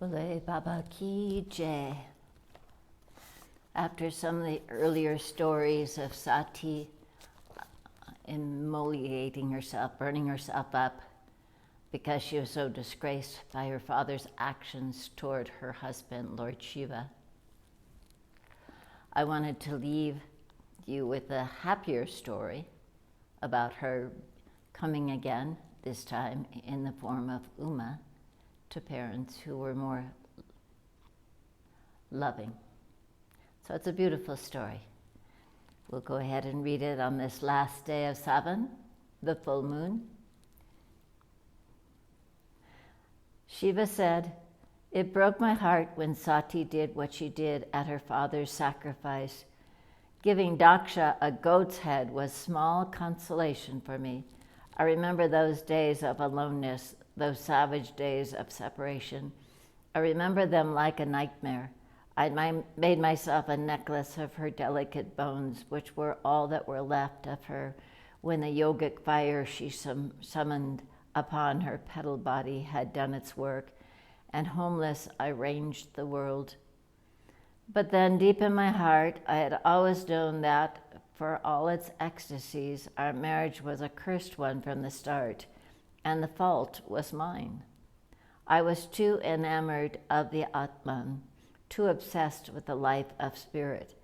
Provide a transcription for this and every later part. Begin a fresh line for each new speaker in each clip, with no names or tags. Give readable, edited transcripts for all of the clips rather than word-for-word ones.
Bole Baba Ki Jai. After some of the earlier stories of Sati immolating herself, burning herself up because she was so disgraced by her father's actions toward her husband, Lord Shiva, I wanted to leave you with a happier story about her coming again, this time in the form of Uma, to parents who were more loving. So it's a beautiful story. We'll go ahead and read it on this last day of Savan, the full moon. Shiva said, "It broke my heart when Sati did what she did at her father's sacrifice. Giving Daksha a goat's head was small consolation for me. I remember those days of aloneness, those savage days of separation. I remember them like a nightmare. I made myself a necklace of her delicate bones, which were all that were left of her when the yogic fire she summoned upon her petal body had done its work, and homeless I ranged the world. But then deep in my heart, I had always known that, for all its ecstasies, our marriage was a cursed one from the start, and the fault was mine. I was too enamored of the Atman, too obsessed with the life of spirit,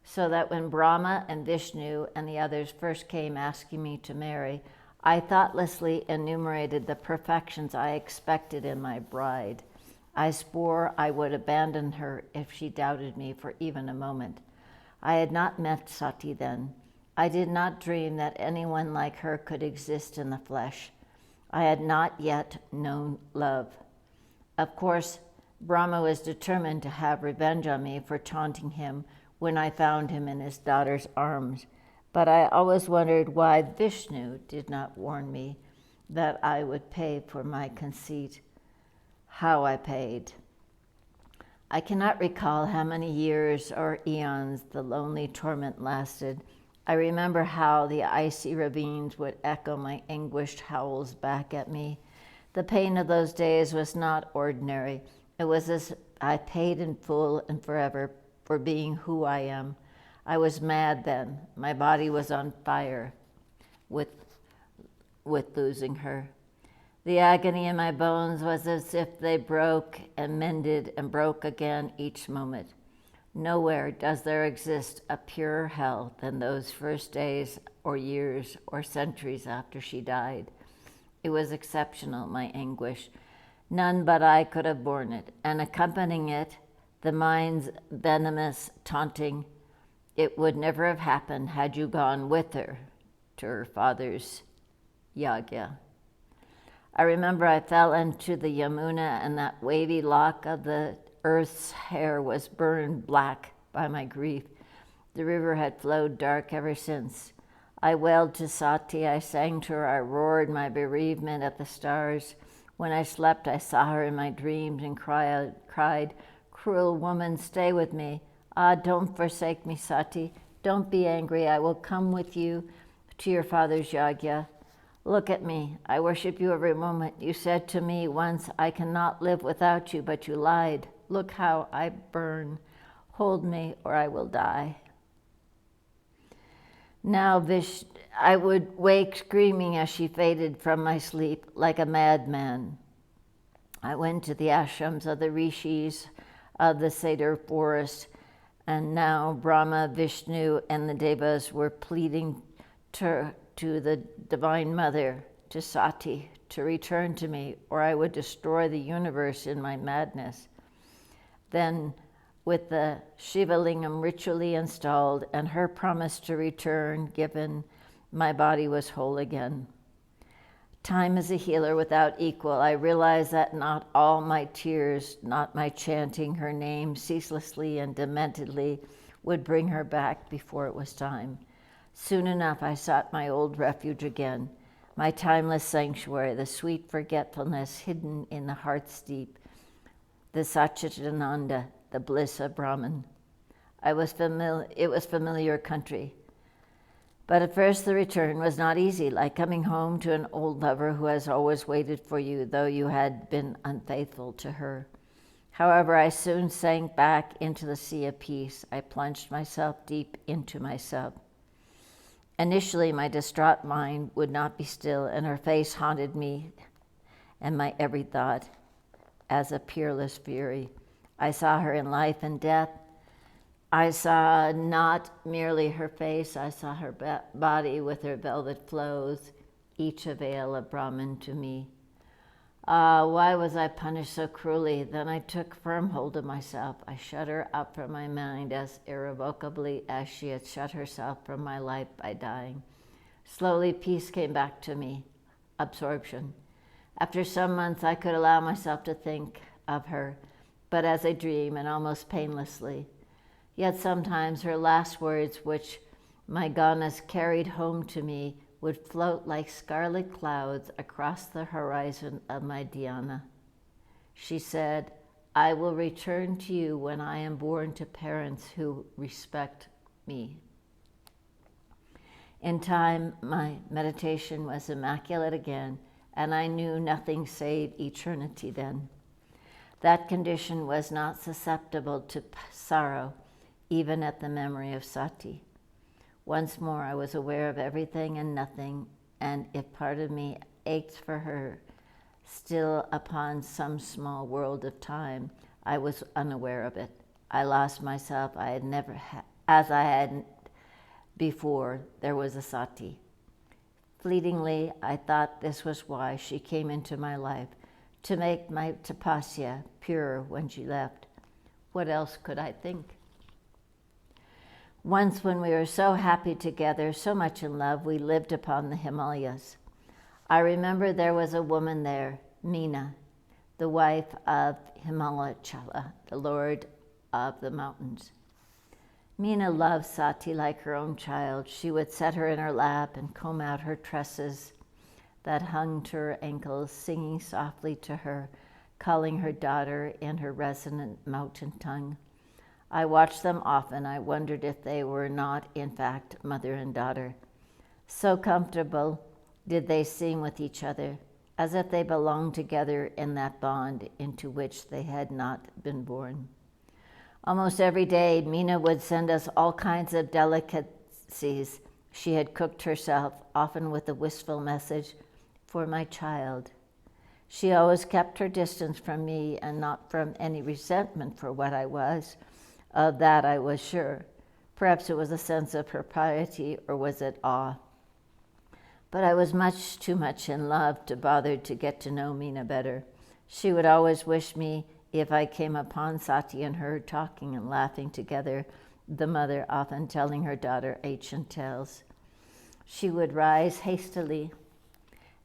so that when Brahma and Vishnu and the others first came asking me to marry, I thoughtlessly enumerated the perfections I expected in my bride. I swore I would abandon her if she doubted me for even a moment. I had not met Sati then. I did not dream that anyone like her could exist in the flesh. I had not yet known love. Of course, Brahma was determined to have revenge on me for taunting him when I found him in his daughter's arms. But I always wondered why Vishnu did not warn me that I would pay for my conceit. How I paid. I cannot recall how many years or eons the lonely torment lasted. I remember how the icy ravines would echo my anguished howls back at me. The pain of those days was not ordinary. It was as I paid in full and forever for being who I am. I was mad then. My body was on fire with losing her. The agony in my bones was as if they broke and mended and broke again each moment. Nowhere does there exist a purer hell than those first days or years or centuries after she died. It was exceptional, my anguish. None but I could have borne it, and accompanying it, the mind's venomous taunting, "It would never have happened had you gone with her," to her father's yagya. I remember I fell into the Yamuna, and that wavy lock of the earth's hair was burned black by my grief. The river had flowed dark ever since. I wailed to Sati, I sang to her, I roared my bereavement at the stars. When I slept, I saw her in my dreams and cried, "Cruel woman, stay with me. Ah, don't forsake me, Sati. Don't be angry. I will come with you to your father's yagya. Look at me. I worship you every moment. You said to me once, I cannot live without you, but you lied. Look how I burn. Hold me or I will die." Now I would wake screaming as she faded from my sleep like a madman. I went to the ashrams of the rishis of the cedar forest, and now Brahma, Vishnu, and the devas were pleading to the Divine Mother, to Sati, to return to me, or I would destroy the universe in my madness. Then, with the Shiva Lingam ritually installed and her promise to return given, my body was whole again. Time is a healer without equal. I realized that not all my tears, not my chanting her name ceaselessly and dementedly would bring her back before it was time. Soon enough, I sought my old refuge again, my timeless sanctuary, the sweet forgetfulness hidden in the heart's deep, the Satchitananda, the bliss of Brahman. It was familiar country. But at first the return was not easy, like coming home to an old lover who has always waited for you, though you had been unfaithful to her. However, I soon sank back into the sea of peace. I plunged myself deep into myself. Initially, my distraught mind would not be still, and her face haunted me and my every thought as a peerless fury. I saw her in life and death. I saw not merely her face, I saw her body with her velvet flows, each a veil of Brahman to me. Why was I punished so cruelly? Then I took firm hold of myself. I shut her up from my mind as irrevocably as she had shut herself from my life by dying. Slowly, peace came back to me, absorption. After some months, I could allow myself to think of her, but as a dream and almost painlessly. Yet sometimes her last words, which my goddess carried home to me, would float like scarlet clouds across the horizon of my dhyana. She said, "I will return to you when I am born to parents who respect me." In time, my meditation was immaculate again, and I knew nothing save eternity then. That condition was not susceptible to sorrow, even at the memory of Sati. Once more, I was aware of everything and nothing, and if part of me ached for her, still upon some small world of time, I was unaware of it. I lost myself. As I had before, there was a Sati. Fleetingly, I thought this was why she came into my life, to make my tapasya pure when she left. What else could I think? Once when we were so happy together, so much in love, we lived upon the Himalayas. I remember there was a woman there, Meena, the wife of Himalachala, the lord of the mountains. Meena loved Sati like her own child. She would set her in her lap and comb out her tresses that hung to her ankles, singing softly to her, calling her daughter in her resonant mountain tongue. I watched them often. I wondered if they were not, in fact, mother and daughter. So comfortable did they seem with each other, as if they belonged together in that bond into which they had not been born. Almost every day, Meena would send us all kinds of delicacies she had cooked herself, often with a wistful message, "For my child." She always kept her distance from me, and not from any resentment for what I was. Of that I was sure. Perhaps it was a sense of propriety, or was it awe? But I was much too much in love to bother to get to know Meena better. She would always wish me if I came upon Sati and her talking and laughing together, the mother often telling her daughter ancient tales. She would rise hastily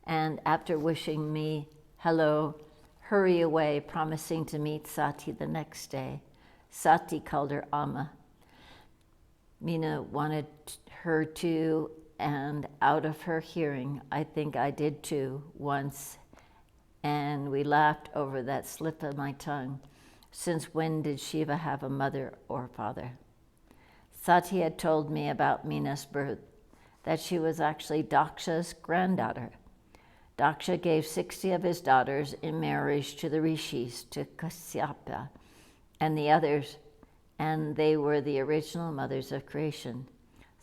and, after wishing me hello, hurry away, promising to meet Sati the next day. Sati called her Amma. Meena wanted her to, and out of her hearing, I think I did too, once, and we laughed over that slip of my tongue. Since when did Shiva have a mother or father? Sati had told me about Meena's birth, that she was actually Daksha's granddaughter. Daksha gave 60 of his daughters in marriage to the rishis, to Kasyapa, and the others, and they were the original mothers of creation.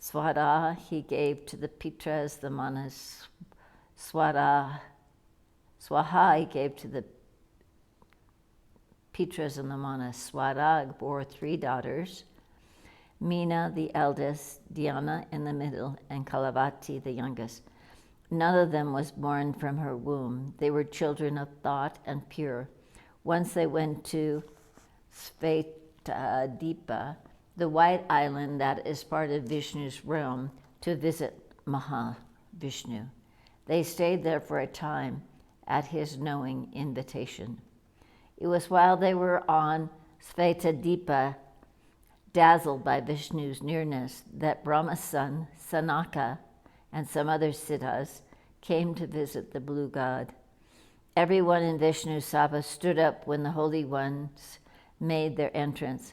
Swara he gave to the Pitras, the Manas. Swaha he gave to the Pitras and the Manas. Swara bore 3 daughters, Meena the eldest, Dhyana in the middle, and Kalavati the youngest. None of them was born from her womb. They were children of thought and pure. Once they went to Svetadipa, the white island that is part of Vishnu's realm, to visit Mahavishnu. They stayed there for a time at his knowing invitation. It was while they were on Svetadipa, dazzled by Vishnu's nearness, that Brahma's son, Sanaka, and some other siddhas came to visit the blue god. Everyone in Vishnu's sabha stood up when the holy ones made their entrance,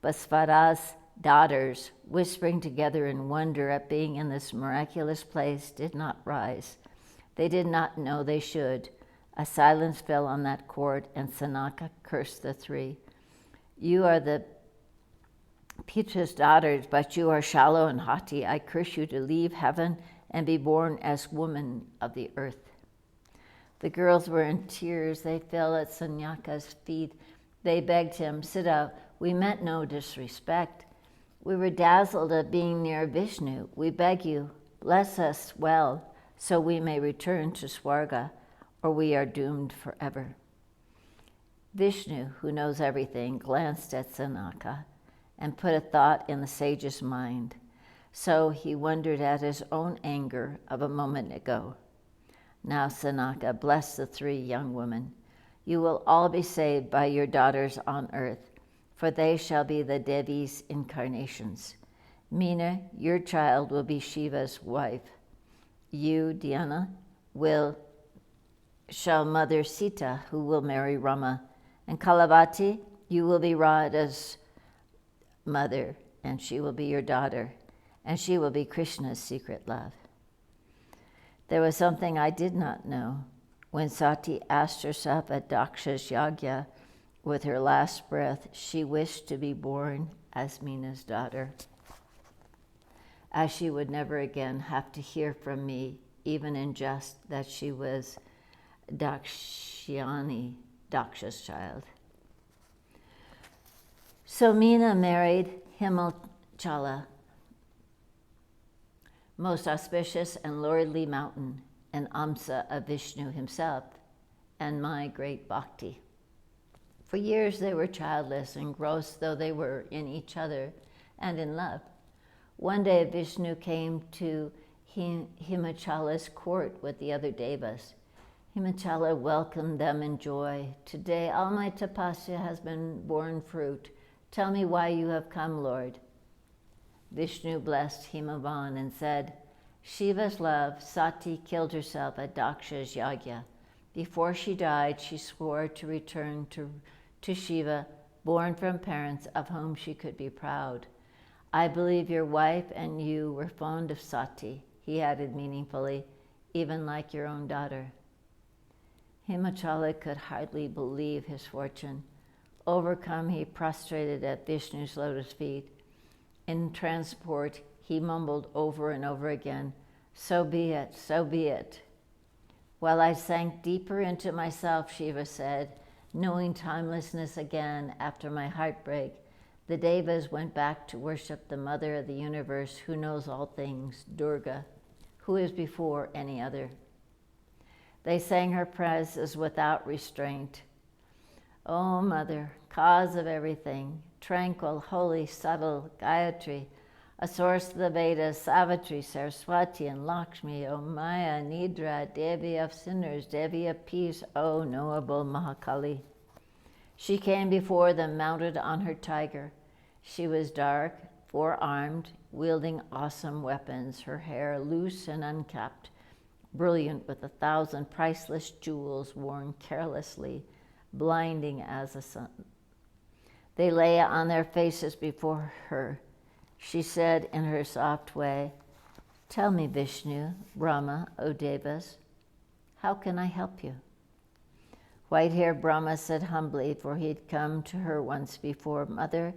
but Svara's daughters, whispering together in wonder at being in this miraculous place, did not rise. They did not know they should. A silence fell on that court, and Sanaka cursed the three. You are the Pita's daughters, but you are shallow and haughty. I curse you to leave heaven and be born as women of the earth. The girls were in tears. They fell at Sanaka's feet. They begged him, sit out. We meant no disrespect. We were dazzled at being near Vishnu. We beg you, bless us well, so we may return to Swarga, or we are doomed forever. Vishnu, who knows everything, glanced at Sanaka and put a thought in the sage's mind. So he wondered at his own anger of a moment ago. Now, Sanaka, bless the three young women. You will all be saved by your daughters on earth, for they shall be the Devi's incarnations. Meena, your child will be Shiva's wife. You, Dhyana, shall mother Sita, who will marry Rama. And Kalavati, you will be Radha's mother, and she will be your daughter, and she will be Krishna's secret love. There was something I did not know. When Sati asked herself at Daksha's yagya, with her last breath, she wished to be born as Meena's daughter, as she would never again have to hear from me, even in jest, that she was Dakshiani, Daksha's child. So Meena married Himachala, most auspicious and lordly mountain, and Amsa of Vishnu himself, and my great bhakti. For years they were childless, and gross though they were in each other and in love. One day Vishnu came to Himachala's court with the other devas. Himachala welcomed them in joy. Today all my tapasya has been borne fruit. Tell me why you have come, Lord. Vishnu blessed Himavan and said, Shiva's love, Sati killed herself at Daksha's yagya. Before she died, she swore to return to Shiva, born from parents of whom she could be proud. I believe your wife and you were fond of Sati, he added meaningfully, even like your own daughter. Himachala could hardly believe his fortune. Overcome, he prostrated at Vishnu's lotus feet. In transport, he mumbled over and over again, so be it, so be it. While I sank deeper into myself, Shiva said, knowing timelessness again after my heartbreak, the devas went back to worship the mother of the universe who knows all things, Durga, who is before any other. They sang her praises without restraint. O Mother, cause of everything, tranquil, holy, subtle, Gayatri, a source of the Vedas, Savitri, Saraswati, and Lakshmi, O Maya, Nidra, Devi of sinners, Devi of peace, O knowable Mahakali. She came before them mounted on her tiger. She was dark, four-armed, wielding awesome weapons, her hair loose and unkept, brilliant with 1,000 priceless jewels worn carelessly, blinding as the sun. They lay on their faces before her. She said in her soft way, tell me, Vishnu, Brahma, O Devas, how can I help you? White-haired Brahma said humbly, for he'd come to her once before, Mother,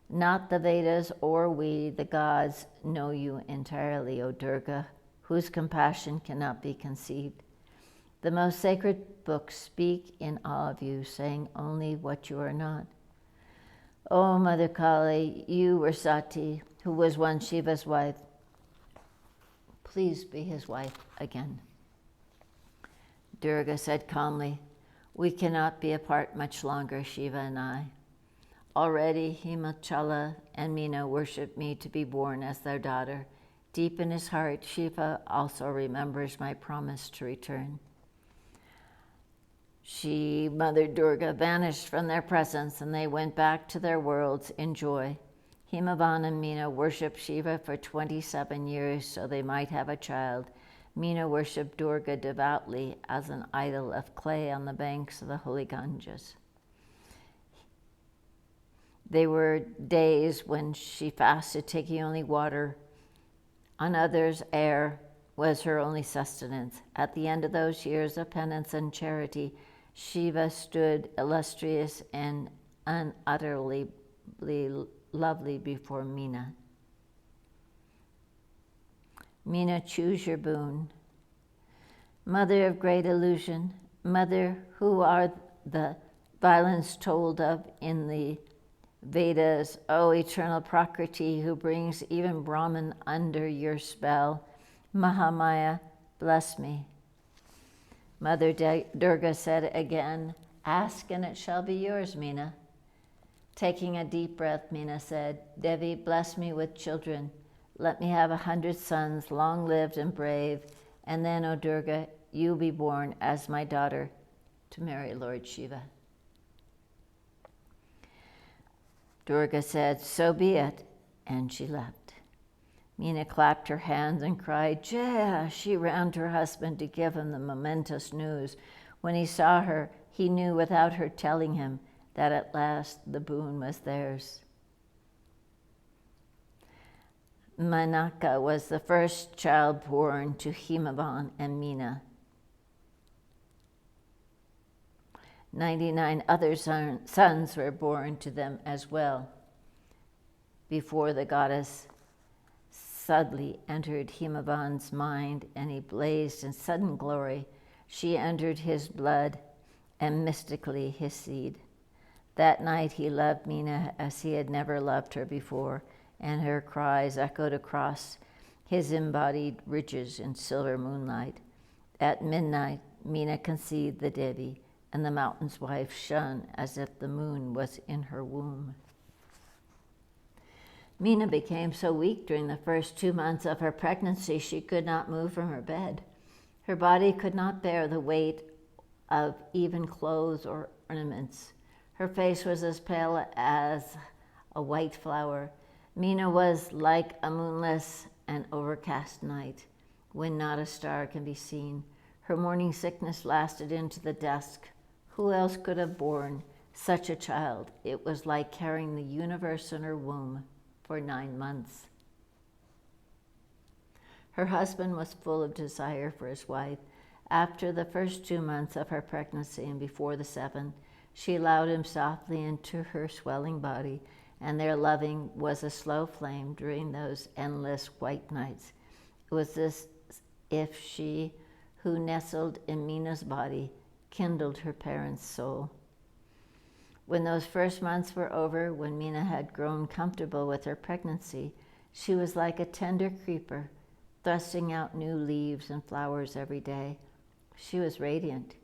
not the Vedas or we, the gods, know you entirely, O Durga, whose compassion cannot be conceived. The most sacred books speak in awe of you, saying only what you are not. O Mother Kali, you were Sati, who was once Shiva's wife. Please be his wife again. Durga said calmly, we cannot be apart much longer, Shiva and I. Already Himachala and Meena worship me to be born as their daughter. Deep in his heart, Shiva also remembers my promise to return. Mother Durga, vanished from their presence, and they went back to their worlds in joy. Himavan and Meena worshipped Shiva for 27 years so they might have a child. Meena worshipped Durga devoutly as an idol of clay on the banks of the holy Ganges. There were days when she fasted, taking only water. On others, air, was her only sustenance. At the end of those years of penance and charity, Shiva stood illustrious and unutterably lovely before Meena. Meena, choose your boon. Mother of great illusion, mother who are the violence told of in the Vedas, O eternal Prakriti, who brings even Brahman under your spell, Mahamaya, bless me. Mother Durga said again, ask and it shall be yours, Meena. Taking a deep breath, Meena said, Devi, bless me with children. Let me have 100 sons, long-lived and brave, and then, O Durga, you be born as my daughter to marry Lord Shiva. Durga said, so be it, and she left. Meena clapped her hands and cried, Jaya! She ran to her husband to give him the momentous news. When he saw her, he knew without her telling him that at last the boon was theirs. Manaka was the first child born to Himavan and Meena. 99 other sons were born to them as well. Before the goddess suddenly entered Himavan's mind and he blazed in sudden glory, she entered his blood and mystically his seed. That night he loved Meena as he had never loved her before, and her cries echoed across his embodied ridges in silver moonlight. At midnight, Meena conceived the Devi, and the mountain's wife shone as if the moon was in her womb. Meena became so weak during the first 2 months of her pregnancy she could not move from her bed. Her body could not bear the weight of even clothes or ornaments. Her face was as pale as a white flower. Meena was like a moonless and overcast night when not a star can be seen. Her morning sickness lasted into the dusk. Who else could have borne such a child? It was like carrying the universe in her womb for 9 months. Her husband was full of desire for his wife. After the first 2 months of her pregnancy and before the 7th, she allowed him softly into her swelling body, and their loving was a slow flame during those endless white nights. It was as if she, who nestled in Meena's body, kindled her parents' soul. When those first months were over, when Meena had grown comfortable with her pregnancy, she was like a tender creeper, thrusting out new leaves and flowers every day. She was radiant.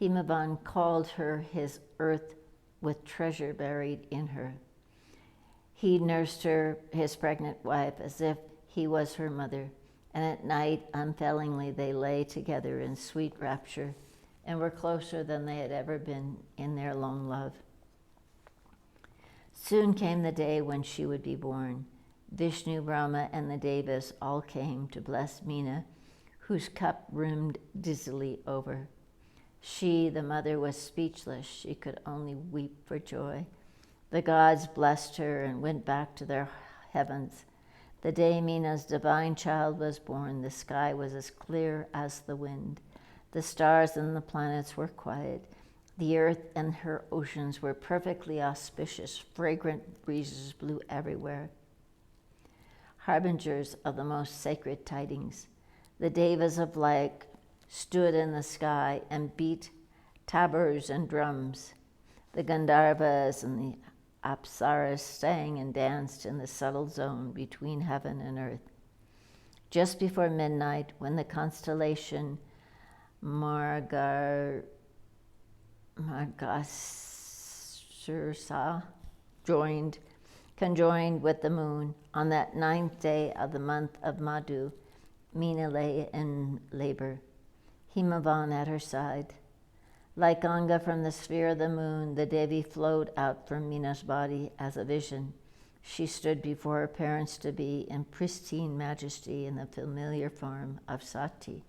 Himavan called her his earth with treasure buried in her. He nursed her, his pregnant wife, as if he was her mother, and at night, unfailingly, they lay together in sweet rapture and were closer than they had ever been in their long love. Soon came the day when she would be born. Vishnu, Brahma, and the Devas all came to bless Meena, whose cup brimmed dizzily over. She, the mother, was speechless. She could only weep for joy. The gods blessed her and went back to their heavens. The day Meena's divine child was born, the sky was as clear as the wind. The stars and the planets were quiet. The earth and her oceans were perfectly auspicious. Fragrant breezes blew everywhere, harbingers of the most sacred tidings. The devas of light stood in the sky and beat tabors and drums. The Gandharvas and the Apsaras sang and danced in the subtle zone between heaven and earth. Just before midnight, when the constellation Margasursa conjoined with the moon, on that 9th day of the month of Madhu, Meena lay in labor, Himavan at her side. Like Ganga from the sphere of the moon, the Devi flowed out from Meena's body as a vision. She stood before her parents-to-be in pristine majesty in the familiar form of Sati.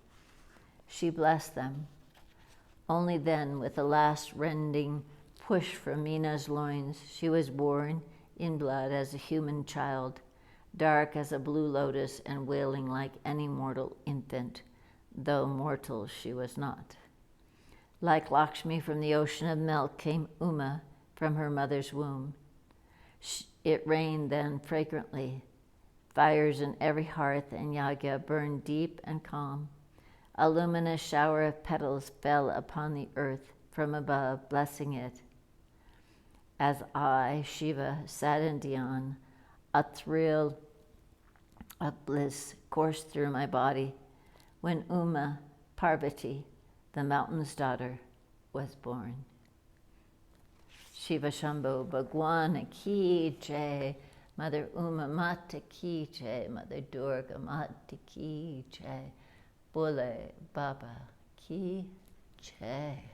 She blessed them. Only then, with a last rending push from Meena's loins, she was born in blood as a human child. dark as a blue lotus and wailing like any mortal infant, though mortal she was not. Like Lakshmi from the ocean of milk came Uma from her mother's womb. It rained then fragrantly. Fires in every hearth and yagya burned deep and calm. A luminous shower of petals fell upon the earth from above, blessing it. As I, Shiva, sat in dhyan, a thrill of bliss coursed through my body when Uma, Parvati, the mountain's daughter, was born. Shiva Shambho Bhagwan ki jai, Mother Uma Mata ki jai, Mother Durga Mata ki jai, Bole Baba ki jai.